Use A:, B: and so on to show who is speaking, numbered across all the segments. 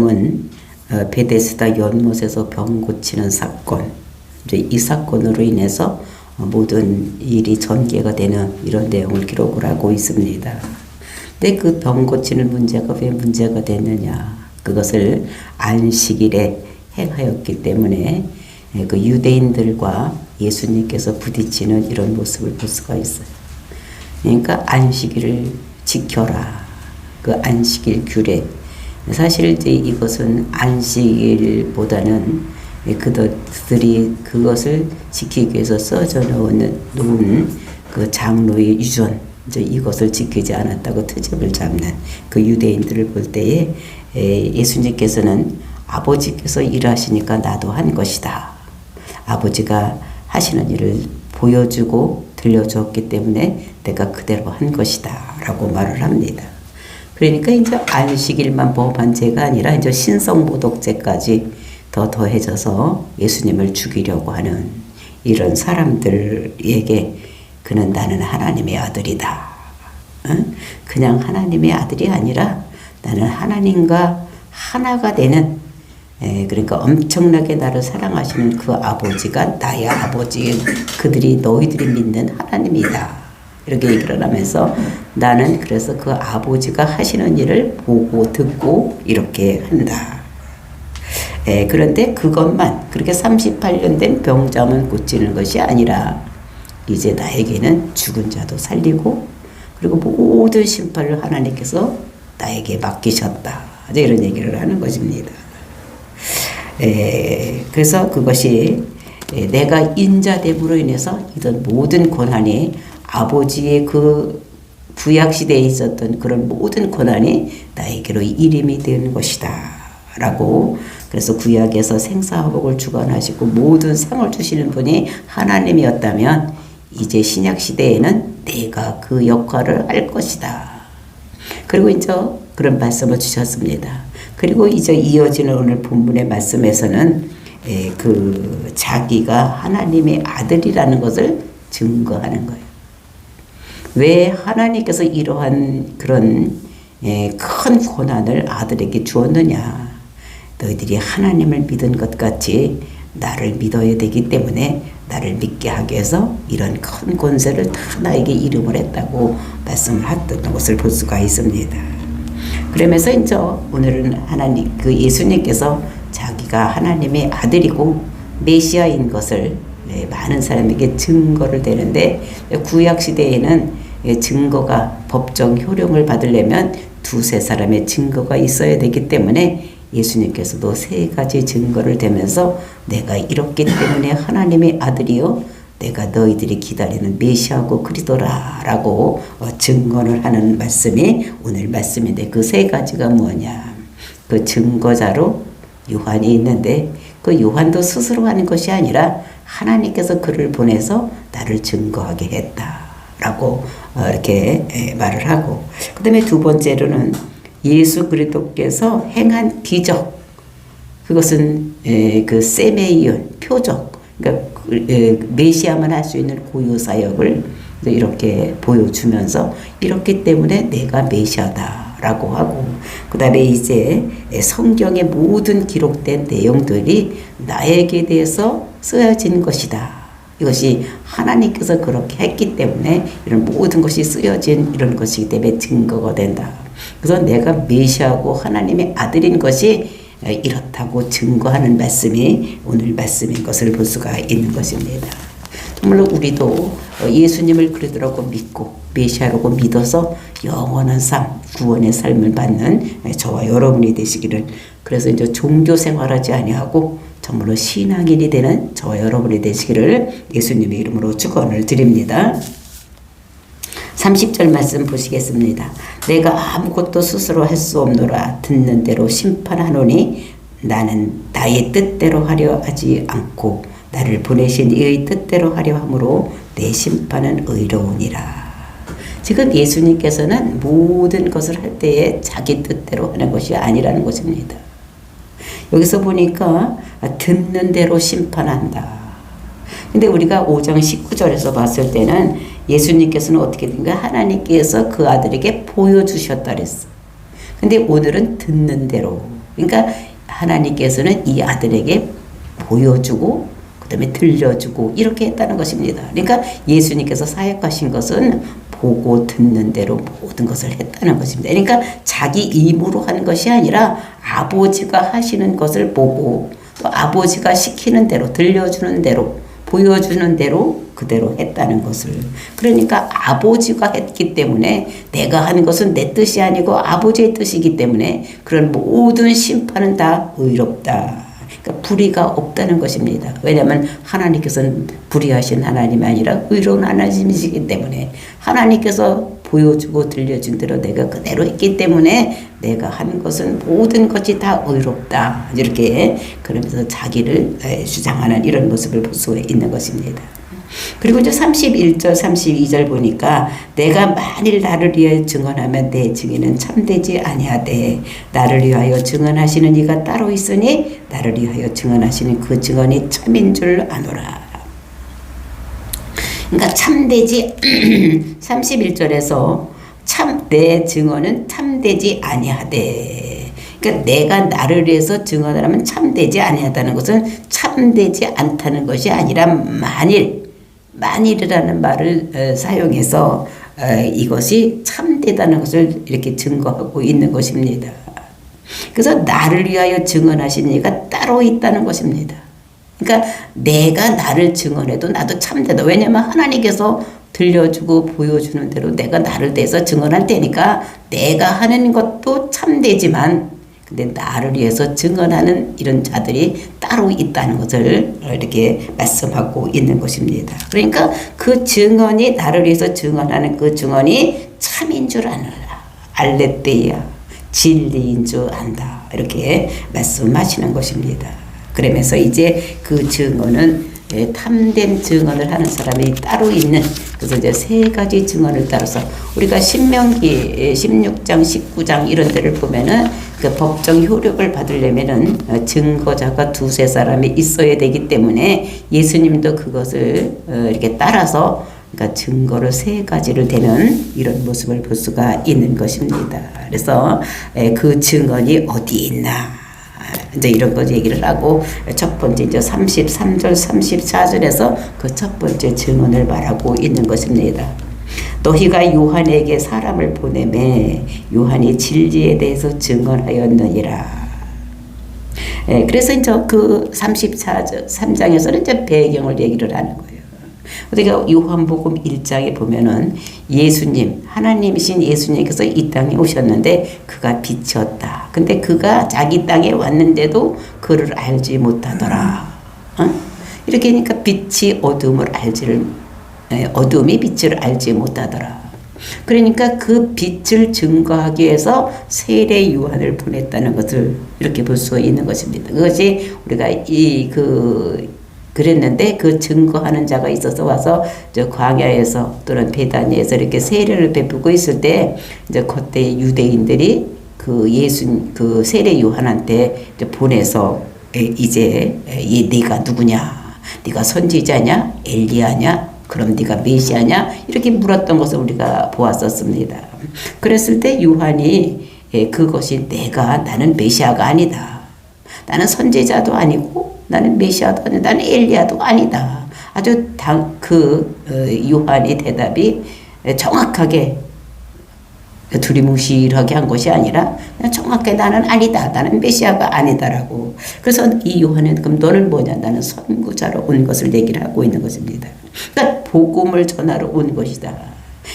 A: 은 베데스다 연못에서 병 고치는 사건, 이제 이 사건으로 인해서 모든 일이 전개가 되는 이런 내용을 기록을 하고 있습니다. 근데 그 병 고치는 문제가 왜 문제가 됐느냐? 그것을 안식일에 행하였기 때문에 그 유대인들과 예수님께서 부딪히는 이런 모습을 볼 수가 있어요. 그러니까 안식일을 지켜라. 그 안식일 규례. 사실 이제 이것은 안식일보다는 그들이 그것을 지키기 위해서 써져 놓은 그 장로의 유전, 이제 이것을 지키지 않았다고 트집을 잡는 그 유대인들을 볼 때에 예수님께서는 아버지께서 일하시니까 나도 한 것이다. 아버지가 하시는 일을 보여주고 들려주었기 때문에 내가 그대로 한 것이다. 라고 말을 합니다. 그러니까 이제 안식일만 범한 죄가 아니라 이제 신성모독죄까지 더 더해져서 예수님을 죽이려고 하는 이런 사람들에게 그는 나는 하나님의 아들이다. 그냥 하나님의 아들이 아니라 나는 하나님과 하나가 되는, 그러니까 엄청나게 나를 사랑하시는 그 아버지가 나의 아버지, 너희들이 믿는 하나님이다. 이렇게 얘기를 하면서 나는 그래서 그 아버지가 하시는 일을 보고 듣고 이렇게 한다. 그런데 그것만, 그렇게 38년 된 병자만 고치는 것이 아니라 이제 나에게는 죽은 자도 살리고 그리고 모든 심판을 하나님께서 나에게 맡기셨다. 이런 얘기를 하는 것입니다. 그래서 그것이 내가 인자됨으로 인해서 이런 모든 고난이 아버지의 그 구약시대에 있었던 그런 모든 고난이 나에게로 이름이 된 것이다. 라고, 그래서 구약에서 생사화복을 주관하시고 모든 상을 주시는 분이 하나님이었다면 이제 신약시대에는 내가 그 역할을 할 것이다. 그리고 이제 그런 말씀을 주셨습니다. 그리고 이제 이어지는 오늘 본문의 말씀에서는 그 자기가 하나님의 아들이라는 것을 증거하는 거예요. 왜 하나님께서 이러한 그런 큰 고난을 아들에게 주었느냐? 너희들이 하나님을 믿은 것 같이 나를 믿어야 되기 때문에 나를 믿게 하기 위해서 이런 큰 권세를 다 나에게 이름을 했다고 말씀을 했던 것을 볼 수가 있습니다. 그러면서 이제 오늘은 하나님, 그 예수님께서 자기가 하나님의 아들이고 메시아인 것을 많은 사람에게 증거를 대는데, 구약 시대에는 증거가 법정 효력을 받으려면 두세 사람의 증거가 있어야 되기 때문에 예수님께서도 세 가지 증거를 대면서 내가 이렇기 때문에 하나님의 아들이요 내가 너희들이 기다리는 메시아고 그리스도라 라고 증거를 하는 말씀이 오늘 말씀인데, 그 세 가지가 뭐냐? 그 증거자로 요한이 있는데 그 요한도 스스로 하는 것이 아니라 하나님께서 그를 보내서 나를 증거하게 했다 라고 이렇게 말을 하고, 그 다음에 두 번째로는 예수 그리스도께서 행한 기적, 그것은 그 세메이온 표적, 그러니까 메시아만 할 수 있는 고유 사역을 이렇게 보여주면서 이렇기 때문에 내가 메시아다라고 하고, 그 다음에 이제 성경의 모든 기록된 내용들이 나에게 대해서 쓰여진 것이다. 이것이 하나님께서 그렇게 했기 때문에 이런 모든 것이 쓰여진 이런 것이기 때문에 증거가 된다. 그래서 내가 메시아고 하나님의 아들인 것이 이렇다고 증거하는 말씀이 오늘 말씀인 것을 볼 수가 있는 것입니다. 정말로 우리도 예수님을 그리스도라고 믿고 메시아라고 믿어서 영원한 삶, 구원의 삶을 받는 저와 여러분이 되시기를, 그래서 이제 종교 생활하지 아니하고 정말로 신앙인이 되는 저와 여러분이 되시기를 예수님의 이름으로 축원을 드립니다. 30절 말씀 보시겠습니다. 내가 아무것도 스스로 할 수 없노라. 듣는 대로 심판하노니 나는 나의 뜻대로 하려 하지 않고 나를 보내신 이의 뜻대로 하려 함으로 내 심판은 의로우니라. 지금 예수님께서는 모든 것을 할 때에 자기 뜻대로 하는 것이 아니라는 것입니다. 여기서 보니까 듣는 대로 심판한다. 근데 우리가 5장 19절에서 봤을 때는 예수님께서는 어떻게 된가? 하나님께서 그 아들에게 보여주셨다 그랬어. 근데 오늘은 듣는 대로. 그러니까 하나님께서는 이 아들에게 보여주고 그다음에 들려주고 이렇게 했다는 것입니다. 그러니까 예수님께서 사역하신 것은 보고 듣는 대로 모든 것을 했다는 것입니다. 그러니까 자기 힘으로 한 것이 아니라 아버지가 하시는 것을 보고 또 아버지가 시키는 대로 들려주는 대로 보여주는 대로 그대로 했다는 것을. 그러니까 아버지가 했기 때문에 내가 한 것은 내 뜻이 아니고 아버지의 뜻이기 때문에 그런 모든 심판은 다 의롭다. 그러니까 불의가 없다는 것입니다. 왜냐하면 하나님께서는 불의하신 하나님이 아니라 의로운 하나님이시기 때문에 하나님께서 보여주고 들려준 대로 내가 그대로 했기 때문에 내가 한 것은 모든 것이 다 의롭다. 이렇게 그러면서 자기를 주장하는 이런 모습을 볼 수 있는 것입니다. 그리고 이제 31절, 32절 보니까 내가 만일 나를 위하여 증언하면 내 증인은 참되지 아니하되 나를 위하여 증언하시는 이가 따로 있으니 나를 위하여 증언하시는 그 증언이 참인 줄 아노라. 그러니까 참되지 31절에서 내 증언은 참되지 아니하되, 그러니까 내가 나를 위해서 증언을 하면 참되지 아니하다는 것은 참되지 않다는 것이 아니라 만일이라는 말을 사용해서 이것이 참되다는 것을 이렇게 증거하고 있는 것입니다. 그래서 나를 위하여 증언하신 이가 따로 있다는 것입니다. 그러니까 내가 나를 증언해도 나도 참되다. 왜냐하면 하나님께서 들려주고 보여주는 대로 내가 나를 대해서 증언할 테니까 내가 하는 것도 참되지만 근데 나를 위해서 증언하는 이런 자들이 따로 있다는 것을 이렇게 말씀하고 있는 것입니다. 그러니까 그 증언이 나를 위해서 증언하는 그 증언이 참인 줄 아느라 알레떼야 진리인 줄 안다. 이렇게 말씀하시는 것입니다. 그러면서 이제 그 증언은 탐된 증언을 하는 사람이 따로 있는, 그래서 이제 세 가지 증언을 따라서 우리가 신명기 16장 19장 이런 데를 보면은 그 법정 효력을 받으려면은 증거자가 두세 사람이 있어야 되기 때문에 예수님도 그것을 이렇게 따라서 그러니까 증거를 세 가지를 대는 이런 모습을 볼 수가 있는 것입니다. 그래서 그 증언이 어디 있나 이제 이런 거 얘기를 하고 첫 번째 이제 33절 34절에서 그 첫 번째 증언을 말하고 있는 것입니다. 너희가 요한에게 사람을 보내매 요한이 진리에 대해서 증언하였느니라. 그래서 이제 그 34절 3장에서는 이제 배경을 얘기를 하는 거예요. 우리가 요한복음 1장에 보면은 예수님, 하나님이신 예수님께서 이 땅에 오셨는데 그가 빛이었다. 근데 그가 자기 땅에 왔는데도 그를 알지 못하더라. 이렇게 하니까 빛이 어둠이 빛을 알지 못하더라. 그러니까 그 빛을 증거하기 위해서 세례 요한을 보냈다는 것을 이렇게 볼 수 있는 것입니다. 그것이 우리가 그랬는데 그 증거하는 자가 있어서 와서 저 광야에서 또는 베다니에서 이렇게 세례를 베푸고 있을 때 이제 그때 유대인들이 그 세례 요한한테 이제 보내서 이제 네가 누구냐? 네가 선지자냐? 엘리야냐? 그럼 네가 메시아냐? 이렇게 물었던 것을 우리가 보았었습니다. 그랬을 때 요한이 그것이 나는 메시아가 아니다. 나는 선지자도 아니고 나는 메시아도 아니다. 나는 엘리야도 아니다. 아주 요한의 대답이 정확하게 두리뭉실하게 한 것이 아니라 정확하게 나는 아니다. 나는 메시아가 아니다라고. 그래서 이 요한은 그럼 너는 뭐냐? 나는 선구자로 온 것을 얘기를 하고 있는 것입니다. 그러니까 복음을 전하러 온 것이다.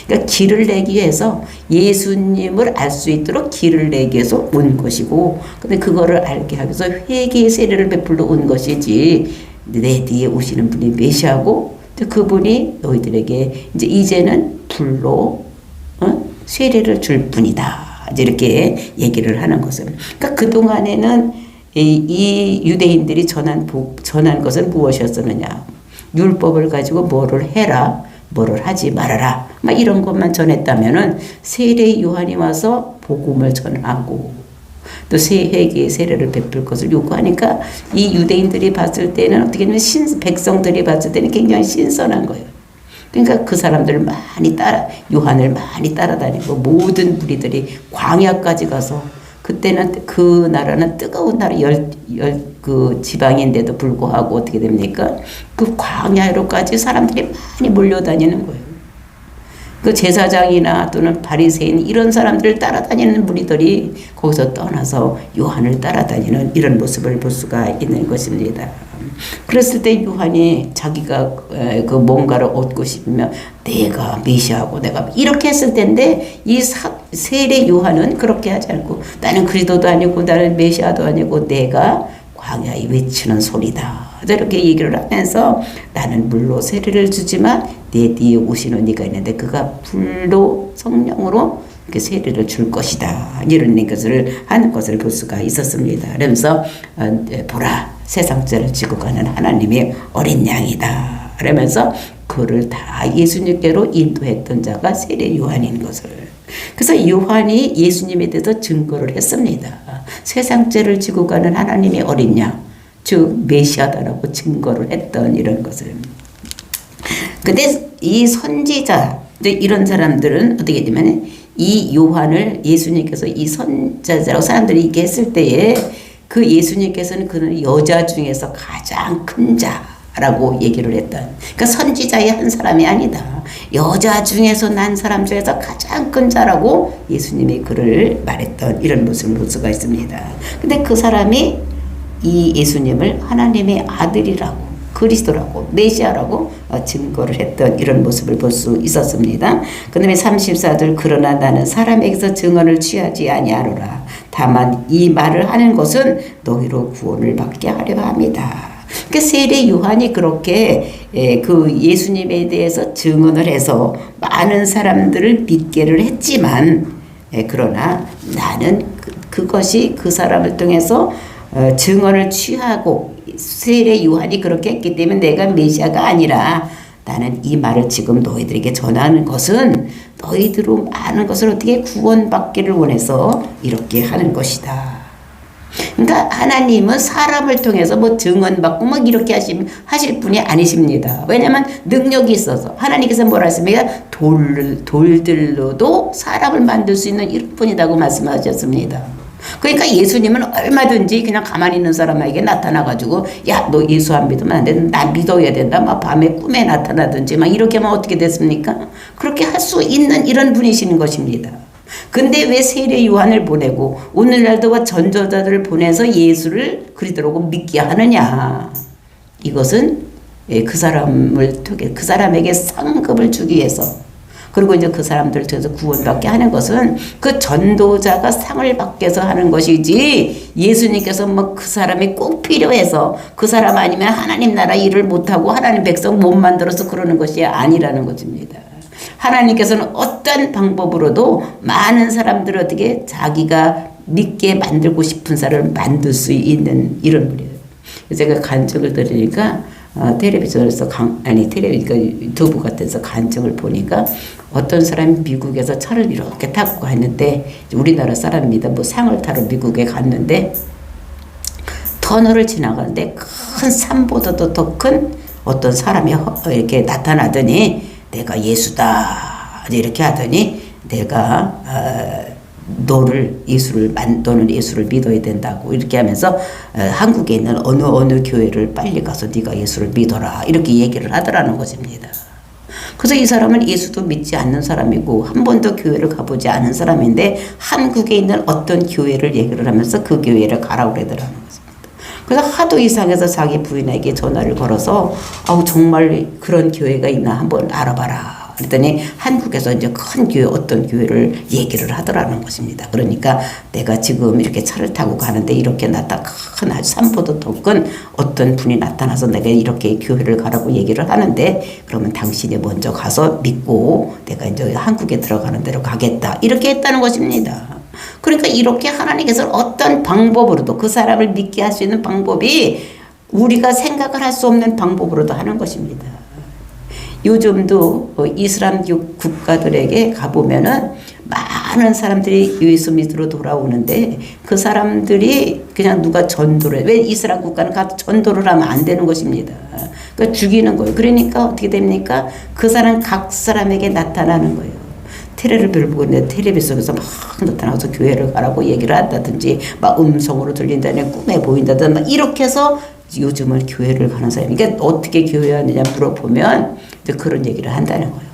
A: 그러니까 길을 내기 위해서 예수님을 알 수 있도록 길을 내기 위해서 온 것이고, 근데 그거를 알게 하기 위해서 회개의 세례를 베풀러 온 것이지, 내 뒤에 오시는 분이 메시아고, 그분이 너희들에게 이제는 불로 세례를 줄 뿐이다. 이렇게 얘기를 하는 것은. 그러니까 그동안에는 이 유대인들이 전한 것은 무엇이었느냐? 율법을 가지고 뭐를 해라. 뭐를 하지 말아라. 막 이런 것만 전했다면은 세례 요한이 와서 복음을 전하고 또 회개의 세례를 베풀 것을 요구하니까 이 유대인들이 봤을 때는 어떻게 보면 백성들이 봤을 때는 굉장히 신선한 거예요. 그러니까 그 사람들을 요한을 많이 따라다니고 모든 무리들이 광야까지 가서 그때는 그 나라는 뜨거운 나라 그 지방인데도 불구하고 어떻게 됩니까? 그 광야로까지 사람들이 많이 몰려다니는 거예요. 그 제사장이나 또는 바리새인 이런 사람들을 따라다니는 무리들이 거기서 떠나서 요한을 따라다니는 이런 모습을 볼 수가 있는 것입니다. 그랬을 때 요한이 자기가 그 뭔가를 얻고 싶으면 내가 메시아고 내가 이렇게 했을 텐데 이 세례 요한은 그렇게 하지 않고 나는 그리스도도 아니고 나는 메시아도 아니고 내가 광야에 외치는 소리다. 이렇게 얘기를 하면서 나는 물로 세례를 주지만 내 뒤에 오시는 이가 있는데 그가 불로 성령으로 이렇게 세례를 줄 것이다. 이런 것을 하는 것을 볼 수가 있었습니다. 그러면서 보라 세상 죄를 지고 가는 하나님의 어린 양이다. 그러면서 그를 다 예수님께로 인도했던 자가 세례 요한인 것을. 그래서 요한이 예수님에 대해서 증거를 했습니다. 세상 죄를 지고 가는 하나님의 어린 양, 즉 메시아다라고 증거를 했던 이런 것을. 근데 이 선지자 이런 사람들은 어떻게 되면 이 요한을 예수님께서 이 선지자라고 사람들이 이렇게 했을 때에 그 예수님께서는 그는 여자 중에서 가장 큰 자라고 얘기를 했던, 그러니까 선지자의 한 사람이 아니다. 여자 중에서 난 사람 중에서 가장 큰 자라고 예수님이 그를 말했던 이런 모습을 볼 수가 있습니다. 근데 그 사람이 이 예수님을 하나님의 아들이라고 그리스도라고 메시아라고 증거를 했던 이런 모습을 볼 수 있었습니다. 그 다음에 34절 그러나 나는 사람에게서 증언을 취하지 아니하노라. 다만 이 말을 하는 것은 너희로 구원을 받게 하려 합니다. 그 세례 요한이 그렇게 그 예수님에 대해서 증언을 해서 많은 사람들을 믿게를 했지만 그러나 나는 그것이 그 사람을 통해서 증언을 취하고 세례 요한이 그렇게 했기 때문에 내가 메시아가 아니라 나는 이 말을 지금 너희들에게 전하는 것은 너희들로 많은 것을 어떻게 구원받기를 원해서 이렇게 하는 것이다. 그러니까 하나님은 사람을 통해서 뭐 증언받고 뭐 이렇게 하실 분이 아니십니다. 왜냐하면 능력이 있어서 하나님께서 뭐라 했습니까? 돌들로도 사람을 만들 수 있는 이런 분이라고 말씀하셨습니다. 그러니까 예수님은 얼마든지 그냥 가만히 있는 사람에게 나타나가지고 야, 너 예수 안 믿으면 안 된다. 나 믿어야 된다. 막 밤에 꿈에 나타나든지 막 이렇게 하면 어떻게 됐습니까? 그렇게 할 수 있는 이런 분이시는 것입니다. 근데 왜 세례 요한을 보내고 오늘날도 전도자들을 보내서 예수를 그리스도라고 믿게 하느냐? 이것은 그 사람을 통해 그 사람에게 상급을 주기 위해서, 그리고 이제 그 사람들을 통해서 구원받게 하는 것은 그 전도자가 상을 받기 위해서 하는 것이지 예수님께서 뭐 그 사람이 꼭 필요해서 그 사람 아니면 하나님 나라 일을 못하고 하나님 백성 못 만들어서 그러는 것이 아니라는 것입니다. 하나님께서는 어떤 방법으로도 많은 사람들을 어떻게 자기가 믿게 만들고 싶은 사람을 만들 수 있는 이런 분이에요. 제가 간증을 들으니까 텔레비전에서 유튜브 같아서 간증을 보니까 어떤 사람이 미국에서 차를 이렇게 타고 갔는데 우리나라 사람입니다. 뭐 상을 타러 미국에 갔는데 터널을 지나가는데 큰 산보다도 더 큰 어떤 사람이 이렇게 나타나더니 내가 예수다 이렇게 하더니 내가 너는 예수를 믿어야 된다고 이렇게 하면서 한국에 있는 어느 교회를 빨리 가서 네가 예수를 믿어라 이렇게 얘기를 하더라는 것입니다. 그래서 이 사람은 예수도 믿지 않는 사람이고 한 번도 교회를 가보지 않은 사람인데 한국에 있는 어떤 교회를 얘기를 하면서 그 교회를 가라고 그러더라는 것입니다. 그래서 하도 이상해서 자기 부인에게 전화를 걸어서 정말 그런 교회가 있나 한번 알아봐라. 그랬더니 한국에서 이제 큰 교회 어떤 교회를 얘기를 하더라는 것입니다. 그러니까 내가 지금 이렇게 차를 타고 가는데 이렇게 큰 아주 산보다 더 큰 어떤 분이 나타나서 내가 이렇게 교회를 가라고 얘기를 하는데 그러면 당신이 먼저 가서 믿고 내가 이제 한국에 들어가는 대로 가겠다. 이렇게 했다는 것입니다. 그러니까 이렇게 하나님께서 어떤 방법으로도 그 사람을 믿게 할 수 있는 방법이 우리가 생각을 할 수 없는 방법으로도 하는 것입니다. 요즘도 이슬람교 국가들에게 가보면은 많은 사람들이 예수 믿으러 돌아오는데 그 사람들이 그냥 누가 전도를 해. 왜 이슬람 국가는 가서 전도를 하면 안 되는 것입니다. 그러니까 죽이는 거예요. 그러니까 어떻게 됩니까? 그 사람 각 사람에게 나타나는 거예요. 텔레비를 보고 내 텔레비 속에서 막 나타나서 교회를 가라고 얘기를 한다든지 막 음성으로 들린다든지 꿈에 보인다든지 막 이렇게 해서 요즘은 교회를 가는 사람이 그러니까 어떻게 교회 하느냐 물어보면 이제 그런 얘기를 한다는 거예요.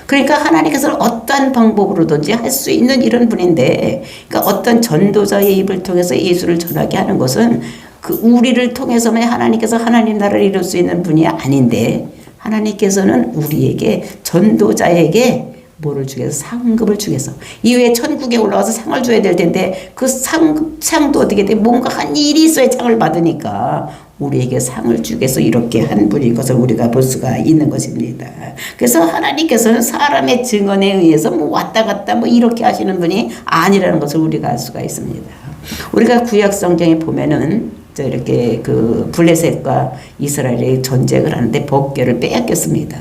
A: 그러니까 하나님께서는 어떠한 방법으로든지 할 수 있는 이런 분인데 그러니까 어떤 전도자의 입을 통해서 예수를 전하게 하는 것은 그 우리를 통해서만 하나님께서 하나님 나라를 이룰 수 있는 분이 아닌데 하나님께서는 우리에게 전도자에게 뭐를 주겠어? 상급을 주겠어. 이후에 천국에 올라와서 상을 줘야 될 텐데 그 상도 어떻게 돼? 뭔가 한 일이 있어야 상을 받으니까 우리에게 상을 주겠어 이렇게 한 분인 것을 우리가 볼 수가 있는 것입니다. 그래서 하나님께서는 사람의 증언에 의해서 뭐 왔다 갔다 뭐 이렇게 하시는 분이 아니라는 것을 우리가 알 수가 있습니다. 우리가 구약 성경에 보면은 이렇게 그 블레셋과 이스라엘이 전쟁을 하는데 법궤를 빼앗겼습니다.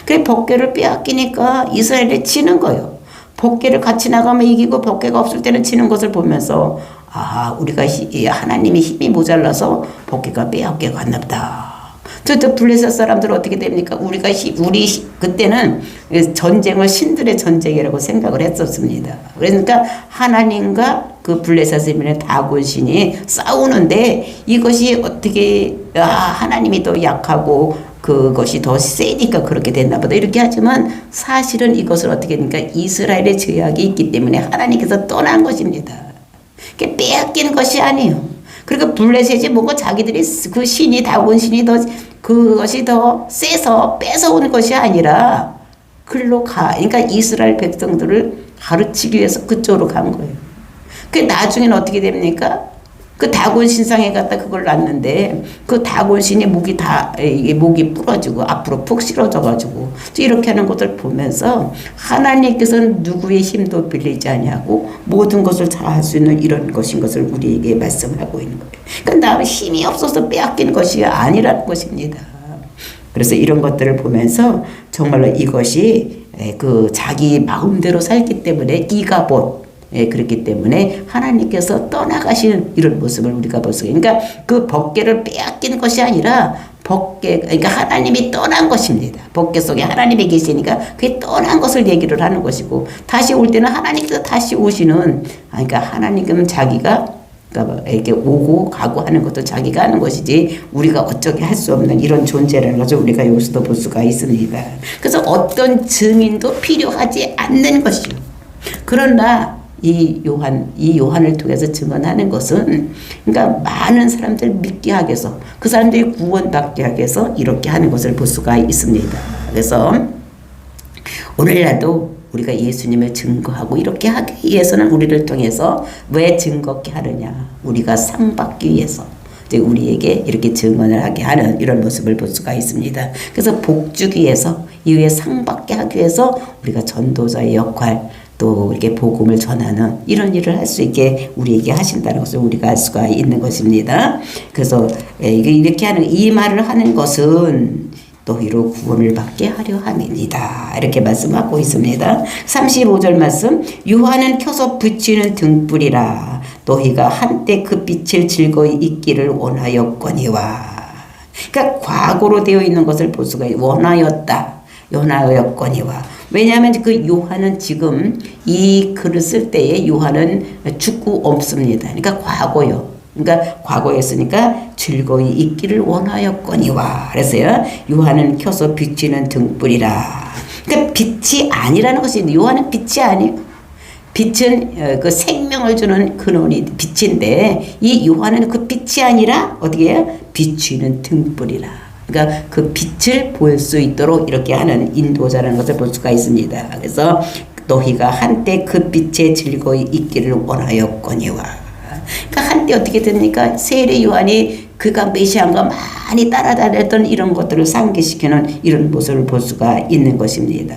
A: 그 법궤를 빼앗기니까 이스라엘이 치는 거예요. 법궤를 같이 나가면 이기고 법궤가 없을 때는 치는 것을 보면서 아 우리가 하나님의 힘이 모자라서 법궤가 빼앗겨 갔나 보다. 저 블레셋 사람들은 어떻게 됩니까? 우리 그때는 전쟁을 신들의 전쟁이라고 생각을 했었습니다. 그러니까 하나님과 그 블레셋의 다곤신이 싸우는데 이것이 어떻게 하나님이 더 약하고 그것이 더 세니까 그렇게 됐나 보다 이렇게 하지만 사실은 이것을 어떻게 되니까 이스라엘의 죄악이 있기 때문에 하나님께서 떠난 것입니다. 빼앗긴 것이 아니에요. 그리고 블레셋이 뭔가 자기들이 그 신이 다곤 신이 더 그것이 더 세서 뺏어온 것이 아니라 글로 그러니까 이스라엘 백성들을 가르치기 위해서 그쪽으로 간 거예요. 그 나중에는 어떻게 됩니까? 그 다곤 신상에 갖다 그걸 놨는데 그 다곤 신이 목이 부러지고 앞으로 푹 실어져가지고 이렇게 하는 것을 보면서 하나님께서는 누구의 힘도 빌리지 아니하고 모든 것을 다 할 수 있는 이런 것인 것을 우리에게 말씀하고 있는 거예요. 그러니까 나 힘이 없어서 빼앗긴 것이 아니라는 것입니다. 그래서 이런 것들을 보면서 정말로 이것이 그 자기 마음대로 살기 때문에 이가봇 그렇기 때문에 하나님께서 떠나가시는 이런 모습을 우리가 볼 수가 있어요. 그러니까 그 법궤를 빼앗긴 것이 아니라 그러니까 하나님이 떠난 것입니다. 법궤 속에 하나님이 계시니까 그게 떠난 것을 얘기를 하는 것이고 다시 올 때는 하나님께서 다시 오시는 그러니까 하나님은 자기가 이렇게 오고 가고 하는 것도 자기가 하는 것이지 우리가 어쩌게 할 수 없는 이런 존재라는 것을 우리가 여기서도 볼 수가 있습니다. 그래서 어떤 증인도 필요하지 않는 것이요. 그러나 이 요한을 통해서 증언하는 것은 그러니까 많은 사람들 믿게 하기 위해서 그 사람들이 구원받게 하기 위해서 이렇게 하는 것을 볼 수가 있습니다. 그래서 오늘날도 우리가 예수님을 증거하고 이렇게 하기 위해서는 우리를 통해서 왜 증거케 하느냐? 우리가 상 받기 위해서 이제 우리에게 이렇게 증언을 하게 하는 이런 모습을 볼 수가 있습니다. 그래서 복 주기 위해서 이후에 상 받게 하기 위해서 우리가 전도자의 역할 또 이렇게 복음을 전하는 이런 일을 할 수 있게 우리에게 하신다는 것을 우리가 알 수가 있는 것입니다. 그래서 이렇게 하는 이 말을 하는 것은 너희로 구원을 받게 하려 함입니다. 이렇게 말씀하고 있습니다. 35절 말씀 유화는 켜서 붙이는 등불이라 너희가 한때 그 빛을 즐거이 잊기를 원하였거니와 그러니까 과거로 되어 있는 것을 볼 수가 있어요. 원하였거니와 왜냐하면 그 요한은 지금 이 글을 쓸 때에 요한은 죽고 없습니다. 그러니까 과거요. 그러니까 과거였으니까 즐거이 있기를 원하였거니와 그래서요. 요한은 켜서 비치는 등불이라. 그러니까 빛이 아니라는 것이 요한은 빛이 아니에요. 빛은 그 생명을 주는 근원이 빛인데 이 요한은 그 빛이 아니라 어떻게 해요? 비치는 등불이라. 그러니까 그 빛을 볼 수 있도록 이렇게 하는 인도자라는 것을 볼 수가 있습니다. 그래서 너희가 한때 그 빛에 즐거이 있기를 원하였거니와. 그러니까 한때 어떻게 됩니까? 세례 요한이 그가 메시아인가 많이 따라다녔던 이런 것들을 상기시키는 이런 모습을 볼 수가 있는 것입니다.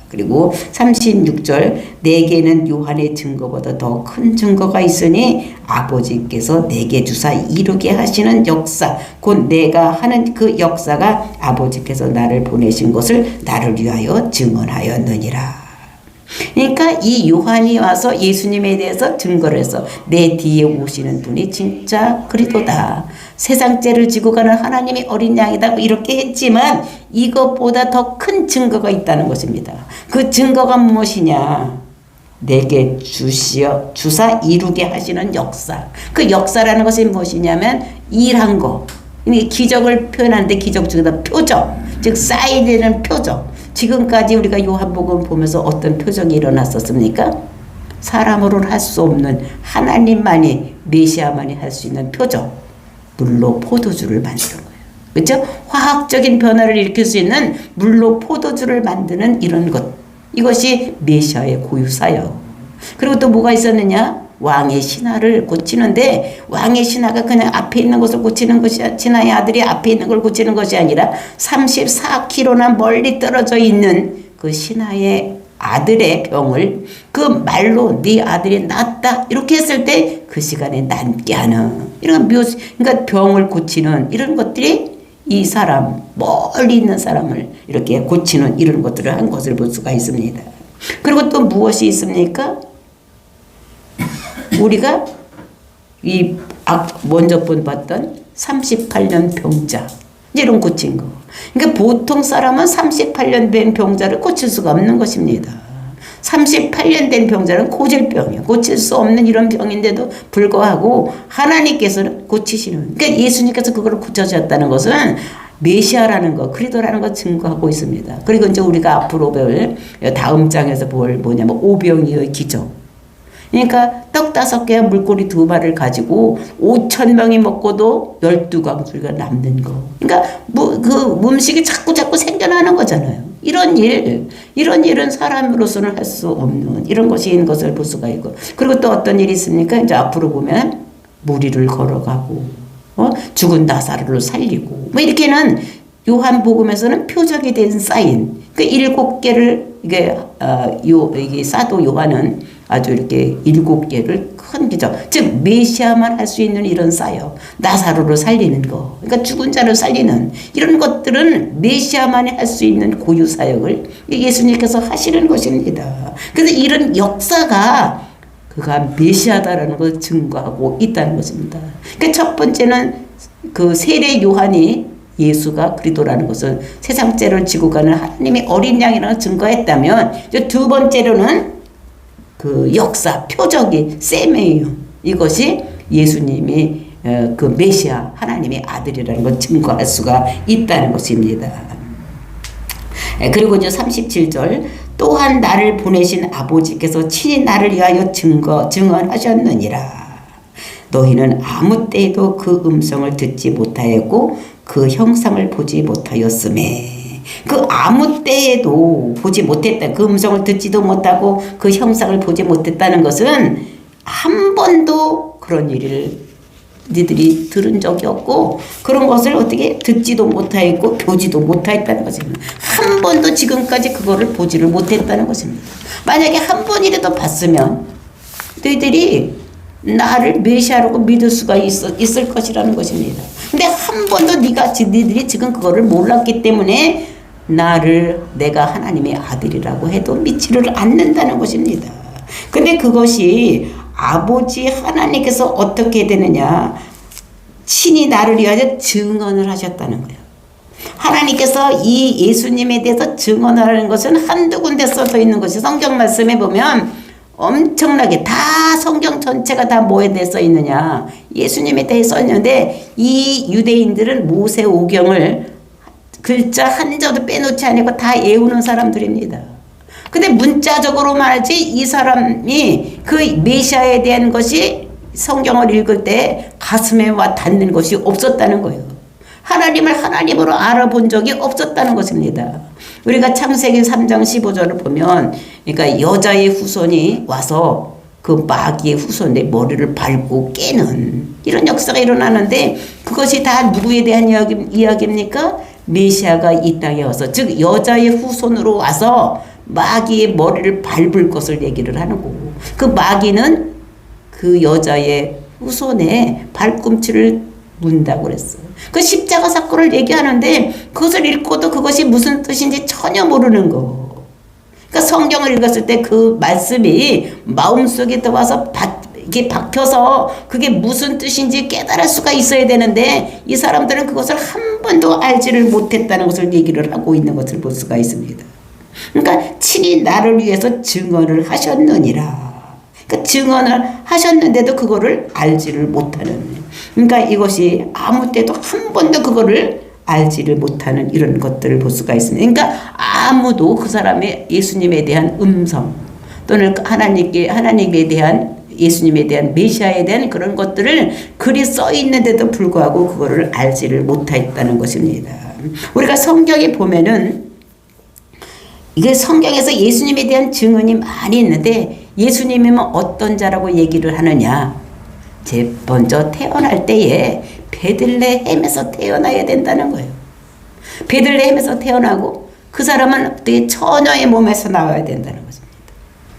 A: 그리고 36절 내게는 요한의 증거보다 더 큰 증거가 있으니 아버지께서 내게 주사 이루게 하시는 역사 곧 내가 하는 그 역사가 아버지께서 나를 보내신 것을 나를 위하여 증언하였느니라. 그러니까 이 요한이 와서 예수님에 대해서 증거를 해서 내 뒤에 오시는 분이 진짜 그리스도다. 세상 죄를 지고 가는 하나님의 어린 양이다. 이렇게 했지만 이것보다 더 큰 증거가 있다는 것입니다. 그 증거가 무엇이냐? 내게 주사 이루게 하시는 역사. 그 역사라는 것이 무엇이냐면 일한 거. 기적을 표현하는데 기적 중에서 표적. 즉 사인되는 표적. 지금까지 우리가 요한복음 보면서 어떤 표적이 일어났었습니까? 사람으로는 할 수 없는 하나님만이 메시아만이 할 수 있는 표적. 물로 포도주를 만드는 거예요. 그렇죠? 화학적인 변화를 일으킬 수 있는 물로 포도주를 만드는 이런 것. 이것이 메시아의 고유사역. 그리고 또 뭐가 있었느냐? 왕의 신하를 고치는데 왕의 신하가 그냥 앞에 있는 것을 고치는 것이 신하의 아들이 앞에 있는 걸 고치는 것이 아니라 34km나 멀리 떨어져 있는 그 신하의 아들의 병을 그 말로 네 아들이 낫다 이렇게 했을 때 그 시간에 낫게 하는 이런 그러니까 병을 고치는 이런 것들이 이 사람 멀리 있는 사람을 이렇게 고치는 이런 것들을 한 것을 볼 수가 있습니다. 그리고 또 무엇이 있습니까? 우리가 먼저 봤던 38년 병자 이런 고친 거. 그러니까 보통 사람은 38년 된 병자를 고칠 수가 없는 것입니다. 38년 된 병자는 고질병이에요. 고칠 수 없는 이런 병인데도 불구하고 하나님께서는 고치시는. 그러니까 예수님께서 그걸 고쳐주셨다는 것은 메시아라는 것, 그리스도라는 것 증거하고 있습니다. 그리고 이제 우리가 앞으로 볼 다음 장에서 볼 뭐냐면 오병이어의 기적. 그러니까 떡 5개와 물고기 2마리를 가지고 5,000명이 먹고도 12광주리가 남는 거. 그러니까 그 음식이 자꾸 생겨나는 거잖아요. 이런 일은 사람으로서는 할 수 없는 이런 것이 있는 것을 볼 수가 있고. 그리고 또 어떤 일이 있습니까? 이제 앞으로 보면 무리를 걸어가고, 죽은 나사로를 살리고, 뭐 이렇게는 요한복음에서는 표적이 된 사인. 그 7개를 이게 사도 요한은 아주 이렇게 7개를 큰 기적, 즉 메시아만 할 수 있는 이런 사역, 나사로를 살리는 거, 그러니까 죽은 자를 살리는 이런 것들은 메시아만이 할 수 있는 고유 사역을 예수님께서 하시는 것입니다. 그래서 이런 역사가 그가 메시아다라는 것을 증거하고 있다는 것입니다. 그러니까 첫 번째는 그 세례 요한이 예수가 그리스도라는 것을 세상 죄를 지고 가는 하나님의 어린 양이라는 걸 증거했다면, 두 번째로는 그 역사, 표적이 세메이요. 이것이 예수님이 그 메시아, 하나님의 아들이라는 걸 증거할 수가 있다는 것입니다. 그리고 이제 37절, 또한 나를 보내신 아버지께서 친히 나를 위하여 증언하셨느니라. 너희는 아무 때에도 그 음성을 듣지 못하였고 그 형상을 보지 못하였음에. 그 아무 때에도 보지 못했다. 그 음성을 듣지도 못하고 그 형상을 보지 못했다는 것은 한 번도 그런 일을 니들이 들은 적이 없고 그런 것을 어떻게 듣지도 못하였고 보지도 못하였다는 것입니다. 한 번도 지금까지 그거를 보지를 못했다는 것입니다. 만약에 한 번이라도 봤으면 너희들이 나를 메시아라고 믿을 수가 있을 것이라는 것입니다. 근데 한 번도 니들이 지금 그거를 몰랐기 때문에 내가 하나님의 아들이라고 해도 믿지를 않는다는 것입니다. 근데 그것이 아버지 하나님께서 어떻게 되느냐, 친히 나를 위하여 증언을 하셨다는 거예요. 하나님께서 이 예수님에 대해서 증언하는 것은 한두 군데 써져 있는 것이 성경 말씀에 보면 엄청나게 다 성경 전체가 다 뭐에 대해 써 있느냐, 예수님에 대해 써 있는데 이 유대인들은 모세오경을 글자 한 자도 빼놓지 않고 다 외우는 사람들입니다. 근데 문자적으로 말하지 이 사람이 그 메시아에 대한 것이 성경을 읽을 때 가슴에 와 닿는 것이 없었다는 거예요. 하나님을 하나님으로 알아본 적이 없었다는 것입니다. 우리가 창세기 3장 15절을 보면, 그러니까 여자의 후손이 와서 그 마귀의 후손의 머리를 밟고 깨는 이런 역사가 일어나는데, 그것이 다 누구에 대한 이야기입니까? 메시아가 이 땅에 와서, 즉 여자의 후손으로 와서 마귀의 머리를 밟을 것을 얘기를 하는 거고, 그 마귀는 그 여자의 후손의 발꿈치를 문다고 그랬어요. 그 십자가 사건을 얘기하는데 그것을 읽고도 그것이 무슨 뜻인지 전혀 모르는 거. 그러니까 성경을 읽었을 때 그 말씀이 마음속에 들어와서 이게 박혀서 그게 무슨 뜻인지 깨달을 수가 있어야 되는데 이 사람들은 그것을 한 번도 알지를 못했다는 것을 얘기를 하고 있는 것을 볼 수가 있습니다. 그러니까 친히 나를 위해서 증언을 하셨느니라. 그러니까 증언을 하셨는데도 그거를 알지를 못하는. 그러니까 이것이 아무 때도 한 번도 그거를 알지를 못하는 이런 것들을 볼 수가 있습니다. 그러니까 아무도 그 사람의 예수님에 대한 음성 또는 하나님에 대한 예수님에 대한 메시아에 대한 그런 것들을 글이 써 있는데도 불구하고 그거를 알지를 못했다는 것입니다. 우리가 성경에 보면은 이게 성경에서 예수님에 대한 증언이 많이 있는데 예수님이면 어떤 자라고 얘기를 하느냐. 먼저 태어날 때에 베들레헴에서 태어나야 된다는 거예요. 베들레헴에서 태어나고 그 사람은 어떻게 처녀의 몸에서 나와야 된다는 것입니다.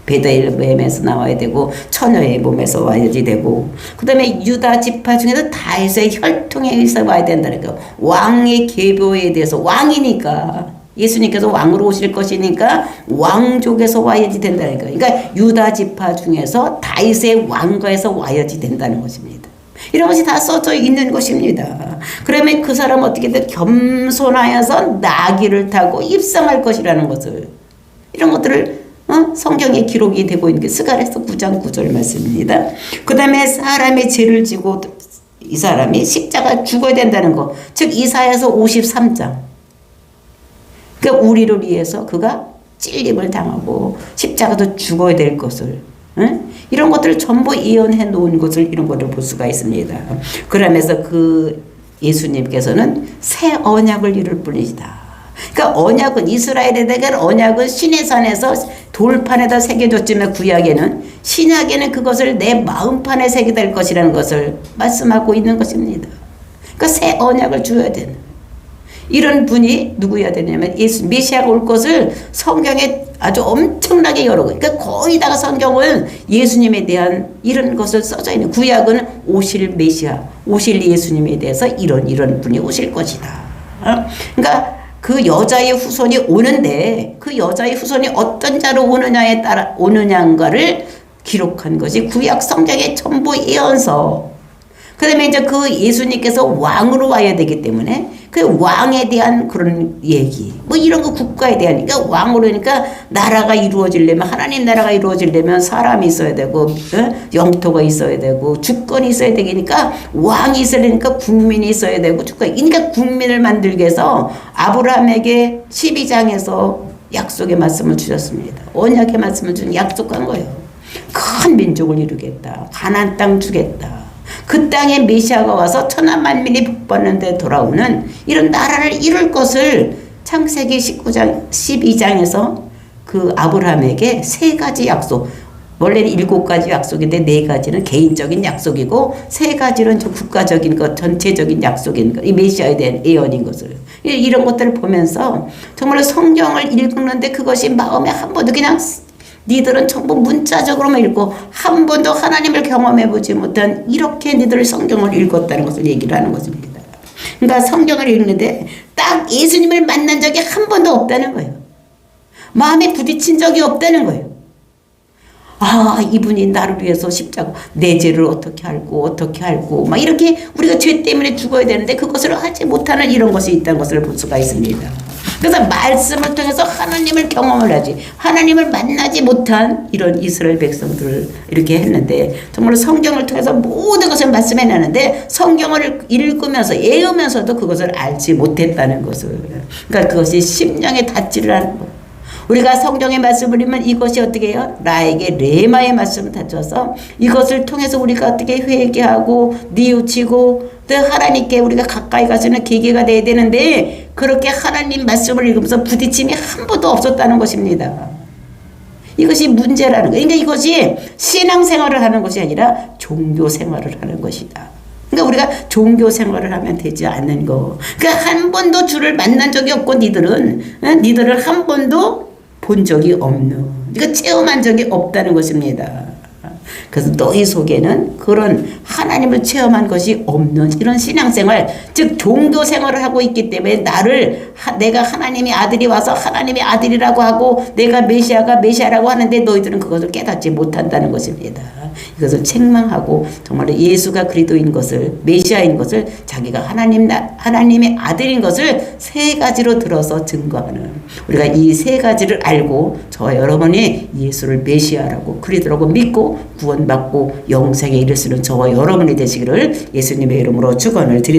A: 베들레헴에서 나와야 되고 처녀의 몸에서 와야지 되고 그 다음에 유다 지파 중에서 다윗의 혈통에 의해서 와야 된다는 거예요. 왕의 계보에 대해서 왕이니까 예수님께서 왕으로 오실 것이니까 왕족에서 와야지 된다는 거예요. 그러니까 유다 지파 중에서 다윗의 왕가에서 와야지 된다는 것입니다. 이런 것이 다 써져 있는 것입니다. 그러면 그 사람 어떻게든 겸손하여서 나귀를 타고 입성할 것이라는 것을 이런 것들을 성경에 기록이 되고 있는 게 스가랴서 9장 9절 말씀입니다. 그 다음에 사람의 죄를 지고 이 사람이 십자가 죽어야 된다는 거. 즉 이사야서 53장. 그러니까 우리를 위해서 그가 찔림을 당하고 십자가도 죽어야 될 것을 이런 것들을 전부 예언해 놓은 것을 이런 것을 볼 수가 있습니다. 그러면서 그 예수님께서는 새 언약을 이룰 뿐이다. 그러니까 언약은 이스라엘에 대한 언약은 시내산에서 돌판에다 새겨졌지만 구약에는 신약에는 그것을 내 마음판에 새겨질 것이라는 것을 말씀하고 있는 것입니다. 그러니까 새 언약을 주어야 되는 이런 분이 누구여야 되냐면 예수 메시아가 올 것을 성경에 아주 엄청나게 여러 거 그러니까 거의 다가 성경은 예수님에 대한 이런 것을 써져 있는 구약은 오실 메시아 오실 예수님에 대해서 이런 분이 오실 것이다. 그러니까 그 여자의 후손이 오는데 그 여자의 후손이 어떤 자로 오느냐에 따라 오느냐인가를 기록한 것이 구약 성경의 전부 예언서. 그 다음에 이제 그 예수님께서 왕으로 와야 되기 때문에 그 왕에 대한 그런 얘기 뭐 이런 거 국가에 대한 그러니까 왕으로 그러니까 나라가 이루어지려면 하나님 나라가 이루어지려면 사람이 있어야 되고 영토가 있어야 되고 주권이 있어야 되니까 왕이 있어야 되니까 국민이 있어야 되고 주권 그러니까 국민을 만들기 위해서 아브라함에게 12장에서 약속의 말씀을 주셨습니다. 언약의 말씀을 주는 약속한 거예요. 큰 민족을 이루겠다. 가나안 땅 주겠다. 그 땅에 메시아가 와서 천하 만민이 복받는 데 돌아오는 이런 나라를 이룰 것을 창세기 12장에서 그 아브라함에게 3가지 약속 원래는 7가지 약속인데 4가지는 개인적인 약속이고 3가지는 좀 국가적인 것 전체적인 약속인 것 이 메시아에 대한 예언인 것을 이런 것들을 보면서 정말 성경을 읽는데 그것이 마음에 한 번도 그냥 니들은 전부 문자적으로만 읽고 한 번도 하나님을 경험해보지 못한 이렇게 니들 성경을 읽었다는 것을 얘기를 하는 것입니다. 그러니까 성경을 읽는데 딱 예수님을 만난 적이 한 번도 없다는 거예요. 마음에 부딪힌 적이 없다는 거예요. 아 이분이 나를 위해서 십자가 내 죄를 어떻게 알고 막 이렇게 우리가 죄 때문에 죽어야 되는데 그것을 하지 못하는 이런 것이 있다는 것을 볼 수가 있습니다. 그래서 말씀을 통해서 하나님을 경험을 하지 하나님을 만나지 못한 이런 이스라엘 백성들을 이렇게 했는데 정말 성경을 통해서 모든 것을 말씀해내는데 성경을 읽으면서 외우면서도 그것을 알지 못했다는 것을 그러니까 그것이 심령에 닿지를 않는 것. 우리가 성경의 말씀을 읽으면 이것이 어떻게 해요? 나에게 레마의 말씀을 닫혀서 이것을 통해서 우리가 어떻게 회개하고 뉘우치고 또 하나님께 우리가 가까이 가서는 계기가 돼야 되는데 그렇게 하나님 말씀을 읽으면서 부딪힘이 한 번도 없었다는 것입니다. 이것이 문제라는 거예요. 그러니까 이것이 신앙생활을 하는 것이 아니라 종교생활을 하는 것이다. 그러니까 우리가 종교생활을 하면 되지 않는 거. 그러니까 한 번도 주를 만난 적이 없고 니들을 한 번도 본 적이 없는 그러니까 체험한 적이 없다는 것입니다. 그래서 너희 속에는 그런 하나님을 체험한 것이 없는 이런 신앙생활, 즉 종교 생활을 하고 있기 때문에 내가 하나님의 아들이 와서 하나님의 아들이라고 하고 내가 메시아가 메시아라고 하는데 너희들은 그것을 깨닫지 못한다는 것입니다. 이것을 책망하고 정말로 예수가 그리스도인 것을, 메시아인 것을, 자기가 하나님의 아들인 것을 세 가지로 들어서 증거하는, 우리가 이 세 가지를 알고 저와 여러분이 예수를 메시아라고 그리스도라고 믿고 구원받고 영생에 이를 수 있는 저와 여러분이 되시기를 예수님의 이름으로 축원을 드립니다.